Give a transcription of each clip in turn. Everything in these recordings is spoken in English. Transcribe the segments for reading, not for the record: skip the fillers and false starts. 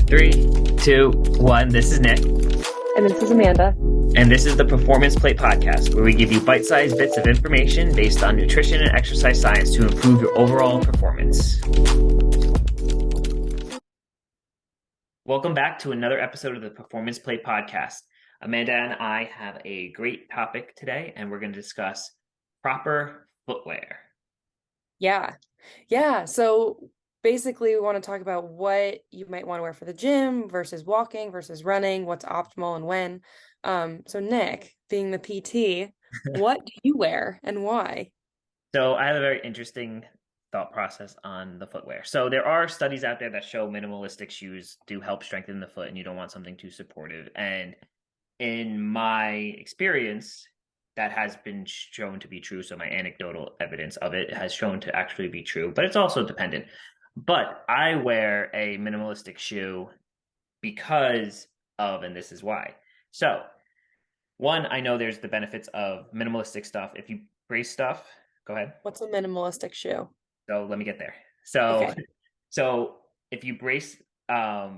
Three, two, one. This is Nick. And this is Amanda. And this is the Performance Plate Podcast, where we give you bite-sized bits of information based on nutrition and exercise science to improve your overall performance. Welcome back to another episode of the Performance Plate Podcast. Amanda and I have a great topic today, and we're going to discuss proper footwear. Yeah. So basically, we want to talk about what you might want to wear for the gym versus walking versus running, what's optimal and when. So Nick, being the PT, what do you wear and why? So I have a very interesting thought process on the footwear. So there are studies out there that show minimalistic shoes do help strengthen the foot, and you don't want something too supportive. And in my experience, that has been shown to be true. So my anecdotal evidence of it has shown to actually be true, but it's also dependent. But I wear a minimalistic shoe because of, and this is why. So one, I know there's the benefits of minimalistic stuff. If you brace stuff, go ahead. What's a minimalistic shoe? So let me get there. So, Okay. so if you brace a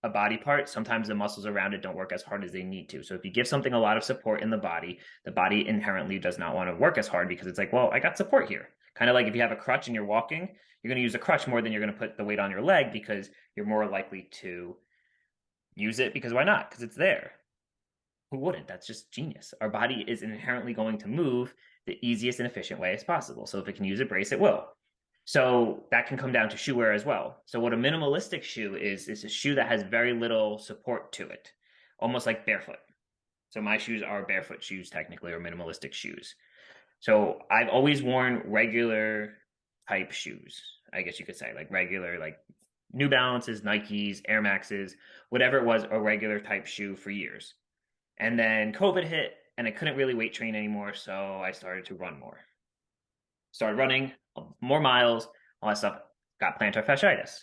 body part, sometimes the muscles around it don't work as hard as they need to. So if you give something a lot of support in the body inherently does not want to work as hard because it's like, well, I got support here. Kind of like if you have a crutch and you're walking, you're going to use a crutch more than you're going to put the weight on your leg because you're more likely to use it because why not? Because it's there. Who wouldn't? That's just genius. Our body is inherently going to move the easiest and efficient way as possible. So if it can use a brace, it will. So that can come down to shoe wear as well. So what a minimalistic shoe is a shoe that has very little support to it, almost like barefoot. So my shoes are barefoot shoes technically, or minimalistic shoes. So I've always worn regular type shoes, I guess you could say, like regular, like New Balances, Nikes, Air Maxes, whatever it was, a regular type shoe for years. And then COVID hit and I couldn't really weight train anymore. So I started to run more. Started running more miles, all that stuff. Got plantar fasciitis.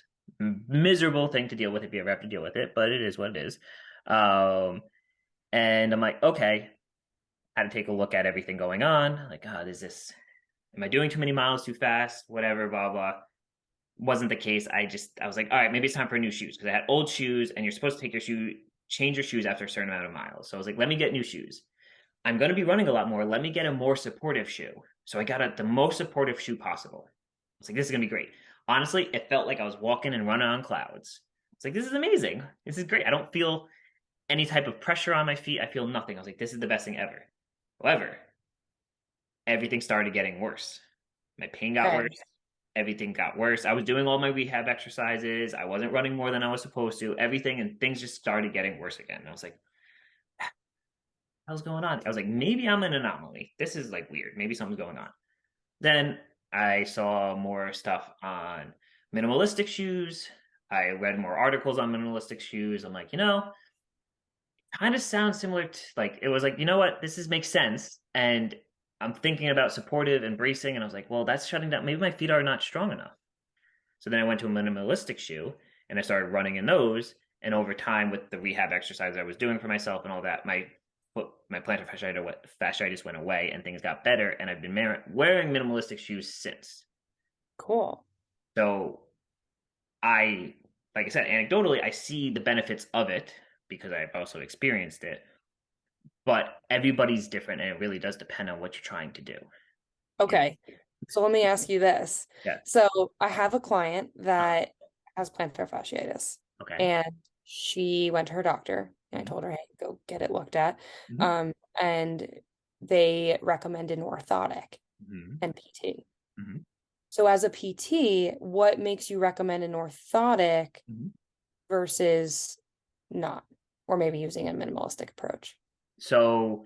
Miserable thing to deal with if you ever have to deal with it, but it is what it is. And I'm like, okay, had to take a look at everything going on. Like, am I doing too many miles too fast? Whatever, blah, blah. Wasn't the case. I was like, all right, maybe it's time for new shoes because I had old shoes and you're supposed to change your shoes after a certain amount of miles. So I was like, let me get new shoes. I'm going to be running a lot more. Let me get a more supportive shoe. So I got the most supportive shoe possible. I was like, this is going to be great. Honestly, it felt like I was walking and running on clouds. It's like, this is amazing. This is great. I don't feel any type of pressure on my feet. I feel nothing. I was like, this is the best thing ever. However, everything started getting worse. My pain got worse. Everything got worse. I was doing all my rehab exercises. I wasn't running more than I was supposed to. Everything and things just started getting worse again. And I was like, hell's going on? I was like, maybe I'm an anomaly. This is like weird. Maybe something's going on. Then I saw more stuff on minimalistic shoes. I read more articles on minimalistic shoes. I'm like, kind of sounds similar to like, it was like, you know what? Makes sense. And I'm thinking about supportive and bracing. And I was like, well, that's shutting down. Maybe my feet are not strong enough. So then I went to a minimalistic shoe and I started running in those. And over time with the rehab exercise I was doing for myself and all that, my plantar fasciitis went away and things got better. And I've been wearing minimalistic shoes since. Cool. So like I said, anecdotally, I see the benefits of it because I've also experienced it. But everybody's different and it really does depend on what you're trying to do. Okay. So let me ask you this. Yeah. So I have a client that has plantar fasciitis. Okay. And she went to her doctor and I told her, hey, go get it looked at. And they recommended an orthotic and PT. So as a PT, what makes you recommend an orthotic versus not, or maybe using a minimalistic approach? So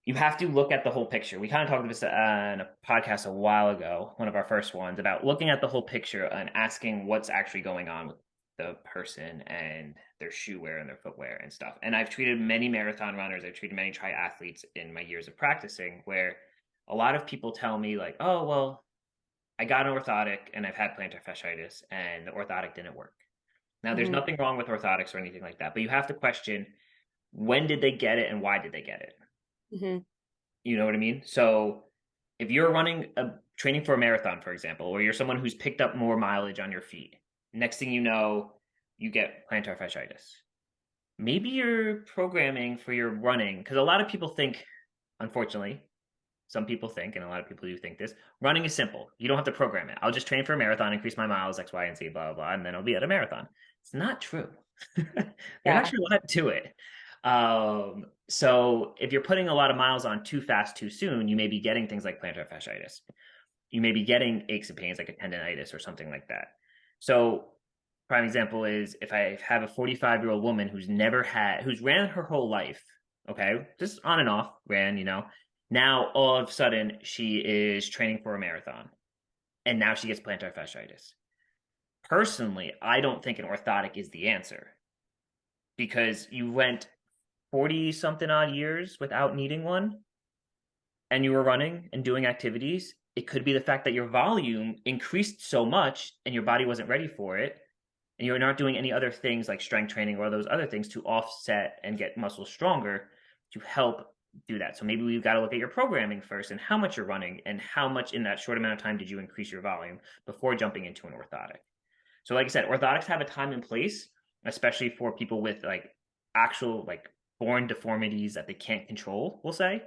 you have to look at the whole picture. We kind of talked about this on a podcast a while ago, one of our first ones, about looking at the whole picture and asking what's actually going on with the person and their shoe wear and their footwear and stuff. And I've treated many marathon runners, I've treated many triathletes in my years of practicing where a lot of people tell me like, oh, well, I got an orthotic and I've had plantar fasciitis and the orthotic didn't work. Now, there's nothing wrong with orthotics or anything like that, but you have to question when did they get it and why did they get it? You know what I mean? So if you're training for a marathon, for example, or you're someone who's picked up more mileage on your feet, next thing you know, you get plantar fasciitis. Maybe you're programming for your running, because a lot of people think, unfortunately, some people think, and a lot of people do think this, running is simple. You don't have to program it. I'll just train for a marathon, increase my miles, X, Y, and Z, blah, blah, blah, and then I'll be at a marathon. It's not true. There's Yeah. actually a lot to it. So if you're putting a lot of miles on too fast, too soon, you may be getting things like plantar fasciitis. You may be getting aches and pains like a tendonitis or something like that. So prime example is if I have a 45-year-old woman who's ran her whole life, okay, just on and off, now all of a sudden she is training for a marathon and now she gets plantar fasciitis. Personally, I don't think an orthotic is the answer because you went 40 something odd years without needing one and you were running and doing activities. It could be the fact that your volume increased so much and your body wasn't ready for it and you're not doing any other things like strength training or those other things to offset and get muscles stronger to help do that. So maybe we've got to look at your programming first and how much you're running and how much in that short amount of time did you increase your volume before jumping into an orthotic. So like I said, orthotics have a time and place, especially for people with like actual like born deformities that they can't control, we'll say.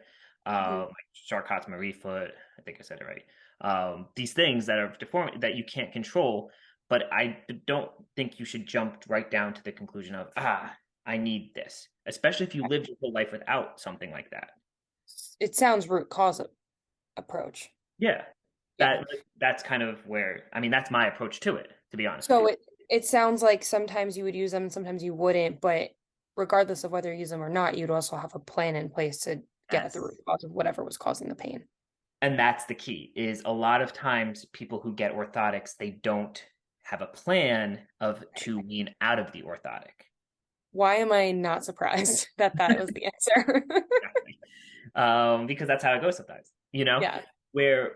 Mhm. Like Charcot's-Marie foot, I think I said it right. These things that are deformed that you can't control, but I don't think you should jump right down to the conclusion of, I need this, especially if you lived your whole life without something like that. It sounds root cause approach. Yeah. Yeah. That's kind of where, I mean, that's my approach to it, to be honest with So you. it sounds like sometimes you would use them and sometimes you wouldn't, but regardless of whether you use them or not, you'd also have a plan in place to get at the root Yes. cause of whatever was causing the pain. And that's the key is a lot of times people who get orthotics, they don't have a plan of to wean out of the orthotic. Why am I not surprised that that was the answer? Exactly. Because that's how it goes sometimes, Yeah. where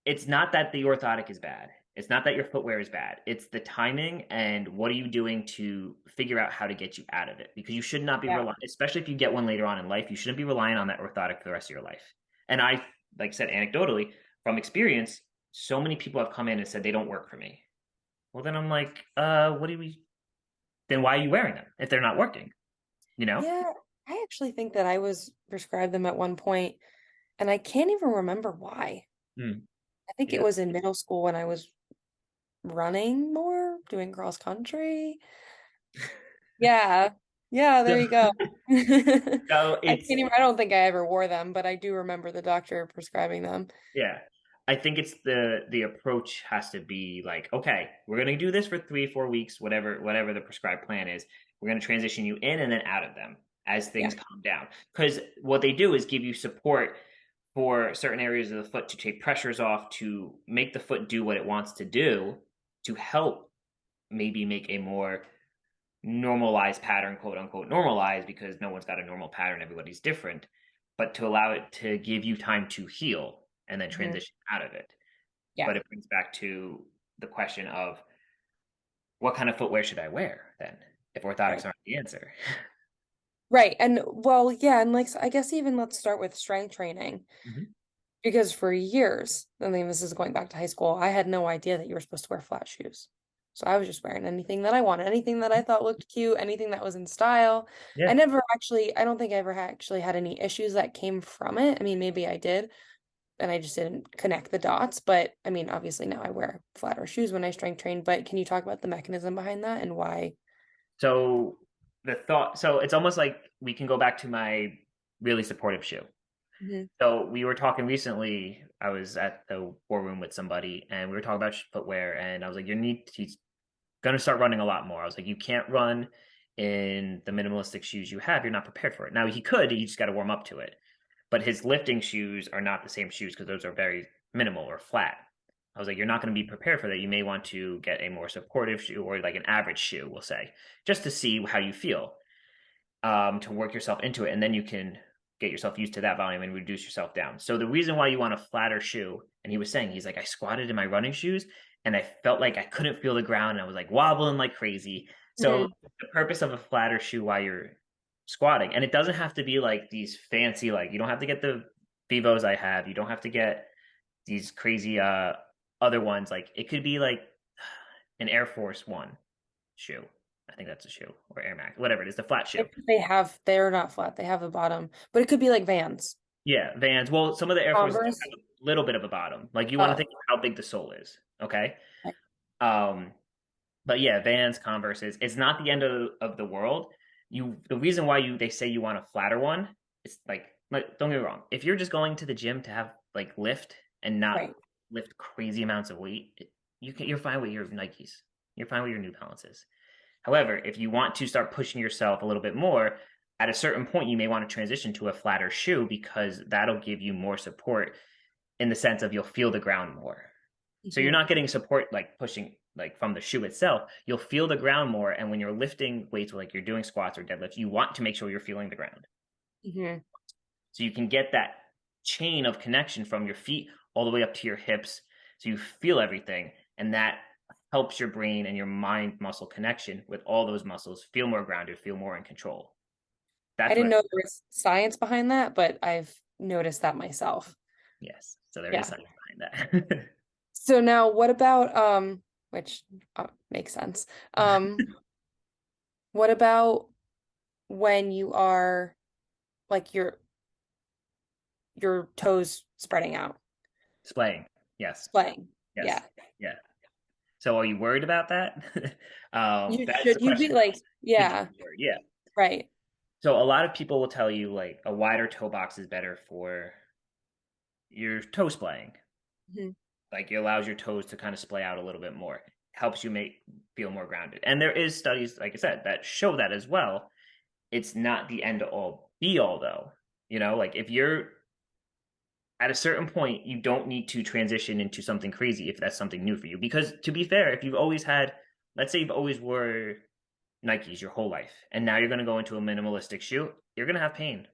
it's not that the orthotic is bad. It's not that your footwear is bad. It's the timing and what are you doing to figure out how to get you out of it? Because you should not be Yeah. relying, especially if you get one later on in life, you shouldn't be relying on that orthotic for the rest of your life. And I, like I said, anecdotally, from experience, so many people have come in and said they don't work for me. Well, then I'm like, then why are you wearing them if they're not working? You know? Yeah. I actually think that I was prescribed them at one point, and I can't even remember why. Hmm. I think it Yeah. was in middle school when I was running more, doing cross country. Yeah. Yeah, So, there you go. so it's I don't think I ever wore them, but I do remember the doctor prescribing them. Yeah. I think it's the approach has to be like, okay, we're gonna do this for 3, 4 weeks, whatever the prescribed plan is. We're gonna transition you in and then out of them as Yeah. things calm down. Because what they do is give you support for certain areas of the foot to take pressures off, to make the foot do what it wants to do, to help maybe make a more normalized pattern, quote unquote, normalized, because no one's got a normal pattern, everybody's different, but to allow it to give you time to heal and then Mhm. transition out of it. Yeah. But it brings back to the question of what kind of footwear should I wear then if orthotics Right. aren't the answer? Right. And well, yeah, and like I guess even let's start with strength training Mhm. because for years, I mean, this is going back to high school, I had no idea that you were supposed to wear flat shoes. So I was just wearing anything that I wanted, anything that I thought looked cute, anything that was in style. Yeah. I don't think I ever actually had any issues that came from it. I mean, maybe I did, and I just didn't connect the dots. But I mean, obviously now I wear flatter shoes when I strength train. But can you talk about the mechanism behind that and why? So so it's almost like we can go back to my really supportive shoe. Mhm. So we were talking recently. I was at the war room with somebody, and we were talking about footwear, and I was like, he's gonna start running a lot more. I was like, you can't run in the minimalistic shoes you have. You're not prepared for it. Now he could, you just got to warm up to it. But his lifting shoes are not the same shoes because those are very minimal or flat. I was like, you're not going to be prepared for that. You may want to get a more supportive shoe or like an average shoe, we'll say, just to see how you feel, to work yourself into it. And then you can get yourself used to that volume and reduce yourself down. So the reason why you want a flatter shoe, and he was saying, he's like, I squatted in my running shoes and I felt like I couldn't feel the ground and I was like wobbling like crazy. So Mhm. the purpose of a flatter shoe while you're squatting, and it doesn't have to be like these fancy, like you don't have to get the Vivos I have, you don't have to get these crazy other ones. Like it could be like an Air Force One shoe. I think that's a shoe, or Air Max, whatever it is, the flat shoe. They're not flat. They have a bottom, but it could be like Vans. Yeah, Vans. Well, some of the Air Forces do Converse. have a little bit of a bottom. Like you want to Oh, think of how big the sole is. Okay. okay. Um, but yeah, Vans, Converses. It's not the end of the world. The reason why they say you want a flatter one, it's like don't get me wrong. If you're just going to the gym to have like lift and not Right. lift crazy amounts of weight, you're fine with your Nikes. You're fine with your New Balances. However, if you want to start pushing yourself a little bit more, at a certain point, you may want to transition to a flatter shoe because that'll give you more support in the sense of you'll feel the ground more. So you're Hmm. not getting support like pushing like from the shoe itself. You'll feel the ground more. And when you're lifting weights, like you're doing squats or deadlifts, you want to make sure you're feeling the ground. Hmm. So you can get that chain of connection from your feet all the way up to your hips. So you feel everything. And that helps your brain and your mind muscle connection with all those muscles feel more grounded, feel more in control. I That's didn't what, know there was science behind that, but I've noticed that myself. yes. So there is Yeah. science behind that. So now what about which makes sense. What about when you are like your toes spreading out, Splaying. Yes. splaying? Yes. Yeah. Yeah. So are you worried about that? That's the You be question. like, Should you yeah, be worried? Yeah. right. So a lot of people will tell you like a wider toe box is better for your toe splaying. Hmm. Like it allows your toes to kind of splay out a little bit more. Helps you make feel more grounded. And there is studies, like I said, that show that as well. It's not the end all be all though. Like if you're at a certain point, you don't need to transition into something crazy if that's something new for you. Because to be fair, if you've always had, let's say you've always wore Nikes your whole life, and now you're going to go into a minimalistic shoe, you're going to have pain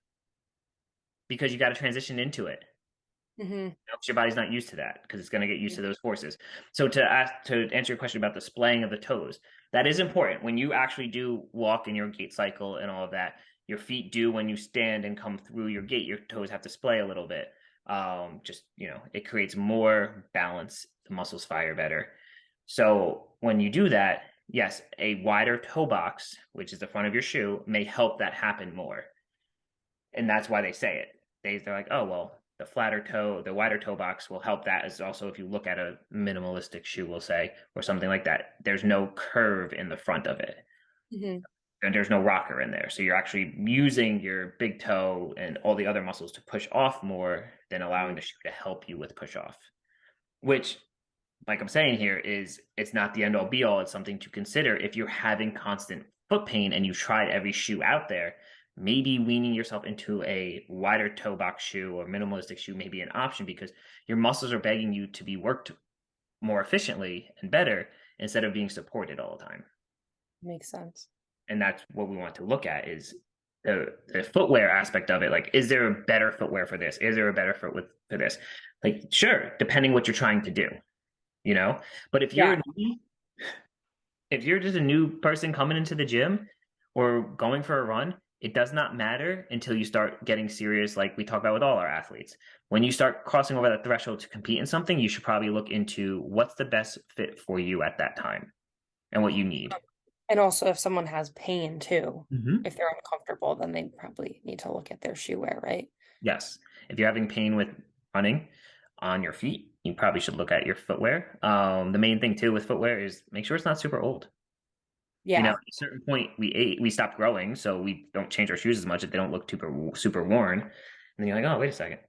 because you got to transition into it. Hmm. Your body's not used to that because it's going to get used to those forces. So to answer your question about the splaying of the toes, that is important. When you actually do walk in your gait cycle and all of that, your feet do when you stand and come through your gait, your toes have to splay a little bit. Just it creates more balance. The muscles fire better. So when you do that, yes, a wider toe box, which is the front of your shoe, may help that happen more, and that's why they say it. They're like, oh well, the wider toe box will help that. As also if you look at a minimalistic shoe, we'll say, or something like that, there's no curve in the front of it, Hmm. and there's no rocker in there, so you're actually using your big toe and all the other muscles to push off more than allowing the shoe to help you with push off. Which, like I'm saying here, is it's not the end all be all. It's something to consider if you're having constant foot pain and you've tried every shoe out there. Maybe weaning yourself into a wider toe box shoe or minimalistic shoe may be an option because your muscles are begging you to be worked more efficiently and better instead of being supported all the time. Makes sense. And that's what we want to look at is the footwear aspect of it. Like, is there a better footwear for this? Is there a better foot for this? Like, sure, depending what you're trying to do, you know. But Yeah. if you're just a new person coming into the gym or going for a run, it does not matter until you start getting serious, like we talk about with all our athletes. When you start crossing over that threshold to compete in something, you should probably look into what's the best fit for you at that time and what you need. And also if someone has pain too, Mm-hmm. if they're uncomfortable, then they probably need to look at their shoe wear, right? Yes. If you're having pain with running on your feet, you probably should look at your footwear. The main thing too with footwear is make sure it's not super old. At Yeah. a certain point, we stopped growing, so we don't change our shoes as much if they don't look super worn. And then you're like, oh, wait a second.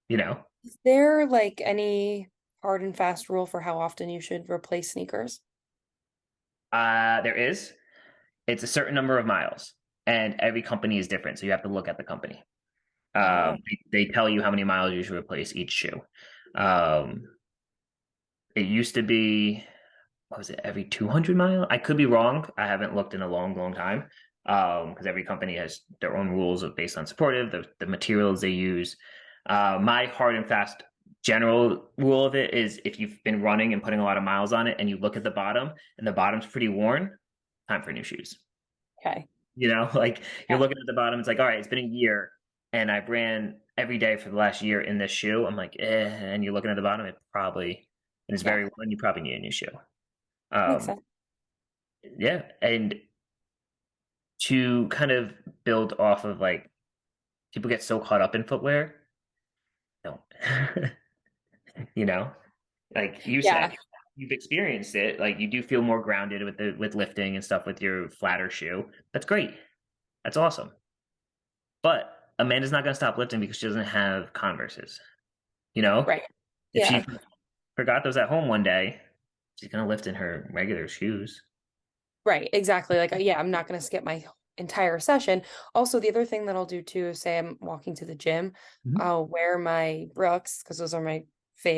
you know, Is there like any hard and fast rule for how often you should replace sneakers? there is. It's a certain number of miles, and every company is different, so you have to look at the company. Oh, They tell you how many miles you should replace each shoe. Um, it used to be, what was it, every 200 mile? I could be wrong. I haven't looked in a long, long time because every company has their own rules of based on supportive, the materials they use. My hard and fast general rule of it is if you've been running and putting a lot of miles on it and you look at the bottom and the bottom's pretty worn, time for new shoes. okay. Like you're Yeah. looking at the bottom, it's like, all right, it's been a year and I ran every day for the last year in this shoe. I'm like, and you're looking at the bottom, and it's Yeah. very worn, you probably need a new shoe. Makes Um, sense. yeah, and to kind of build off of like people get so caught up in footwear, don't. You know, like you said, Yeah, you've experienced it. Like you do feel more grounded with the with lifting and stuff with your flatter shoe. That's great. That's awesome. But Amanda's not going to stop lifting because she doesn't have Converses. You know, right. if she Yeah, forgot those at home one day, she's going to lift in her regular shoes. right. Exactly. Like, yeah, I'm not going to skip my entire session. Also, the other thing that I'll do too is say I'm walking to the gym, Mhm. I'll wear my Brooks because those are my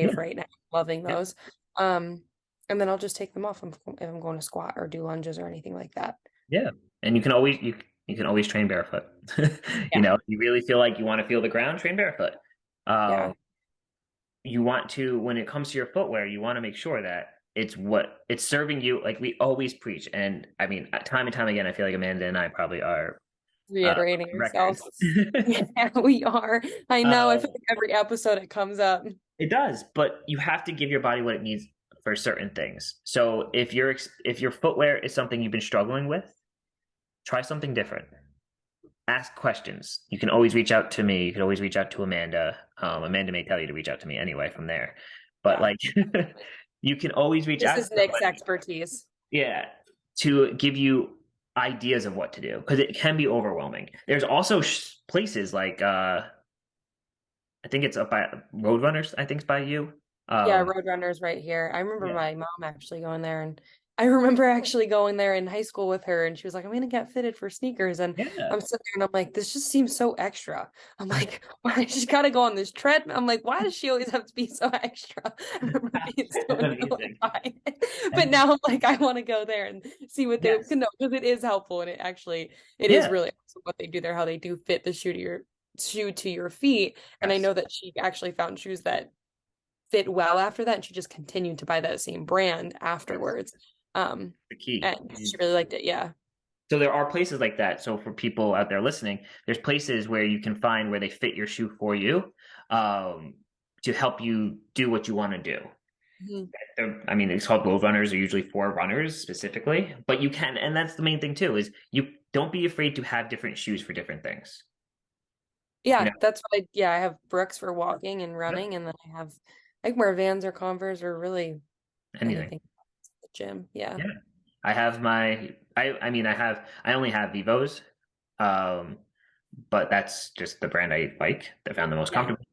Yeah, fave right now. Loving yeah, those. Um, and then I'll just take them off if I'm going to squat or do lunges or anything like that. yeah. And you can always train barefoot. You Yeah, know, you really feel like you want to feel the ground, train barefoot. yeah. Um, you want to when it comes to your footwear, you want to make sure that it's what it's serving you. Like we always preach, and I mean, time and time again, I feel like Amanda and I probably are Reiterating records. ourselves. Yeah, we are. I know. I uh, feel like every episode it comes up. it does, but you have to give your body what it needs for certain things. So if your footwear is something you've been struggling with, try something different. Ask questions. You can always reach out to me. You can always reach out to Amanda. Amanda may tell you to reach out to me anyway from there. But Yeah. like, you can always reach This out to is Nick's somebody. expertise. Yeah, to give you ideas of what to do because it can be overwhelming. There's also places like I think it's up by Roadrunners. I think it's by you. Yeah, Um, Roadrunner's right here. I remember yeah, my mom actually going there, and I remember actually going there in high school with her, and she was like, "I'm gonna get fitted for sneakers," and yeah. I'm sitting there and I'm like, "This just seems so extra." I'm like, "Why she's got to go on this treadmill?" I'm like, "Why does she always have to be so extra?" I remember being so That's annoyed amazing. by it, but And now I'm like, I want to go there and see what they yes, can know because it is helpful and it is yeah, really awesome what they do there, how they do fit the shoe to your feet, and I yes. know that she actually found shoes that fit well after that, and she just continued to buy that same brand Yes, afterwards. Um, the key. and she really liked it. Yeah. So there are places like that. So for people out there listening, there's places where you can find where they fit your shoe for you, um, to help you do what you want to do. Mhm. I mean, it's called road runners are usually for runners specifically, but you can, and that's the main thing too, is you don't be afraid to have different shoes for different things. You Yeah, know, that's what yeah, I have Brooks for walking and yep, running, and then I can wear Vans or Converse or really anything. anything at the gym. Yeah. Yeah. I have I mean, I only have Vivos, um, but that's just the brand I like. I found the most Yeah. comfortable.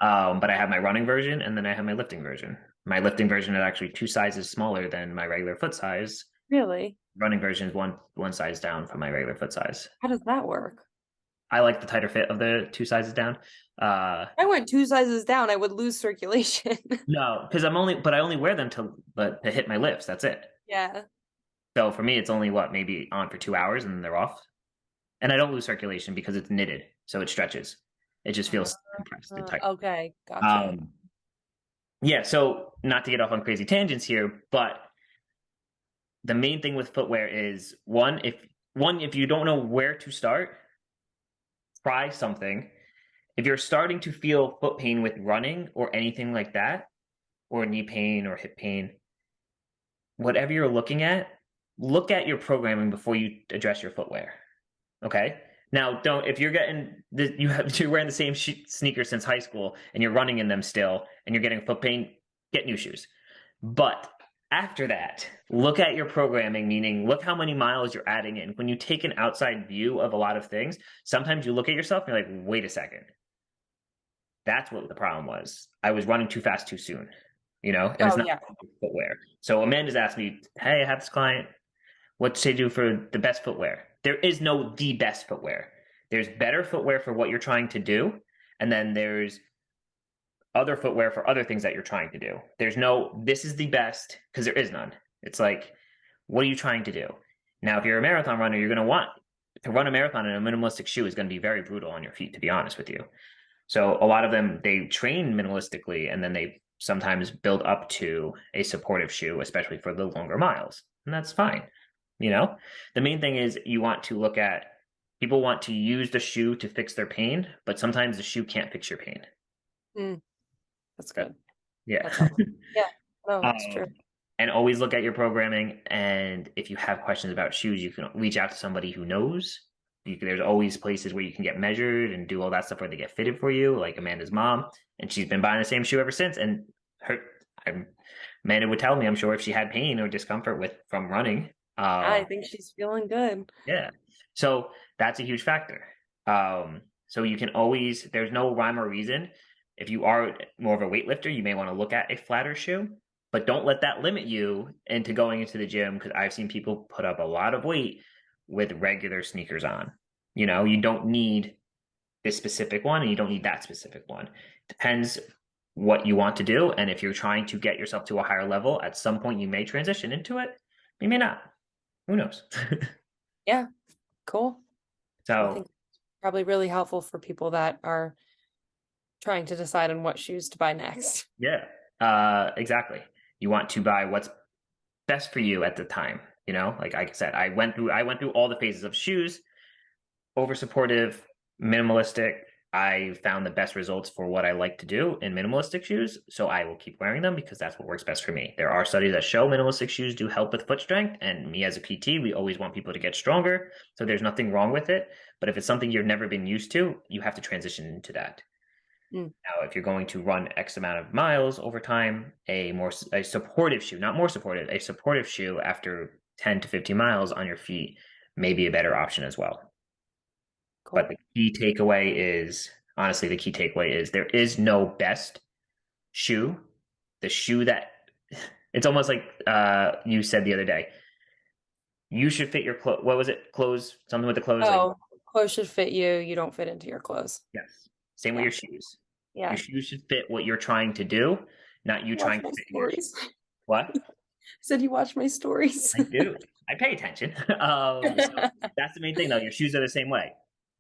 But I have my running version and then I have my lifting version. My lifting version is actually two sizes smaller than my regular foot size. Really? Running version is one size down from my regular foot size. How does that work? I like the tighter fit of the two sizes down. I went two sizes down, I would lose circulation. No, because I only wear them to hit my lifts. That's it. Yeah. So for me, it's only what maybe on for 2 hours and then they're off. And I don't lose circulation because it's knitted, so it stretches. It just feels compressed and tight. Okay, gotcha. Um, yeah. So not to get off on crazy tangents here, but the main thing with footwear is one if you don't know where to start, try something. If you're starting to feel foot pain with running or anything like that, or knee pain or hip pain, whatever you're looking at, look at your programming before you address your footwear. Okay. Now, don't if you're getting you're wearing the same sneakers since high school and you're running in them still and you're getting foot pain, get new shoes. But after that, look at your programming, meaning look how many miles you're adding in. When you take an outside view of a lot of things, sometimes you look at yourself and you're like, wait a second. That's what the problem was. I was running too fast too soon, and it's Oh not yeah. footwear. So Amanda's asked me, hey, I have this client. What to do for the best footwear? There is no the best footwear. There's better footwear for what you're trying to do, and then there's other footwear for other things that you're trying to do. There's no this is the best because there is none. It's like, what are you trying to do? Now, if you're a marathon runner, you're going to want to run a marathon in a minimalistic shoe is going to be very brutal on your feet, to be honest with you. So a lot of them they train minimalistically and then they sometimes build up to a supportive shoe, especially for the longer miles. And that's fine. You know, the main thing is you want to look at people want to use the shoe to fix their pain, but sometimes the shoe can't fix your pain. Mm, that's That, good. yeah. That's helpful. Yeah. No, that's um, true. And always look at your programming. And if you have questions about shoes, you can reach out to somebody who knows. There's always places where you can get measured and do all that stuff where they get fitted for you, like Amanda's mom. And she's been buying the same shoe ever since. And her, Amanda would tell me, I'm sure if she had pain or discomfort with from running, I think she's feeling good. yeah. So that's a huge factor. So you can always, there's no rhyme or reason. If you are more of a weightlifter, you may want to look at a flatter shoe, but don't let that limit you into going into the gym because I've seen people put up a lot of weight with regular sneakers on. You don't need this specific one and you don't need that specific one. Depends what you want to do. And if you're trying to get yourself to a higher level, at some point you may transition into it. You may not. Who knows? Yeah, cool. I So think probably really helpful for people that are trying to decide on what shoes to buy next. yeah, exactly. You want to buy what's best for you at the time. Like I said, I went through all the phases of shoes, over supportive, minimalistic. I found the best results for what I like to do in minimalistic shoes, so I will keep wearing them because that's what works best for me. There are studies that show minimalistic shoes do help with foot strength, and me as a PT, we always want people to get stronger, so there's nothing wrong with it. But if it's something you've never been used to, you have to transition into that. Mm. Now, if you're going to run X amount of miles over time, a supportive shoe, not more supportive, a supportive shoe after 10 to 15 miles on your feet may be a better option as well. But Cool. the key takeaway is honestly, the key takeaway is there is no best shoe. The shoe that it's almost like you said the other day. You should fit your clothes. What was it? Clothes, something with the clothes. Like, Oh, clothes should fit you. You don't fit into your clothes. yes. Same with Yeah. your shoes. Your Yeah. shoes should fit what you're trying to do, not you Watch trying to my fit your shoes. stories. What? Said you watch my stories. I do. I pay attention. So that's the main thing, though. Your shoes are the same way.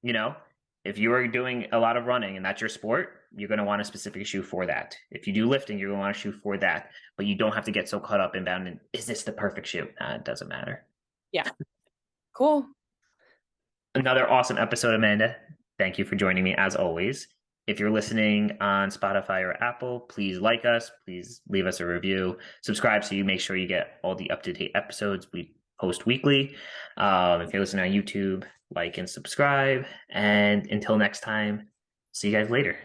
You know, if you are doing a lot of running and that's your sport, you're going to want a specific shoe for that. If you do lifting, you're going to want a shoe for that. But you don't have to get so caught up and bound in, is this the perfect shoe? It doesn't matter. Yeah. Cool. Another awesome episode, Amanda. Thank you for joining me as always. If you're listening on Spotify or Apple, please like us. Please leave us a review. Subscribe so you make sure you get all the up-to-date episodes we post weekly. If you're listening on YouTube, like and subscribe. And until next time, see you guys later.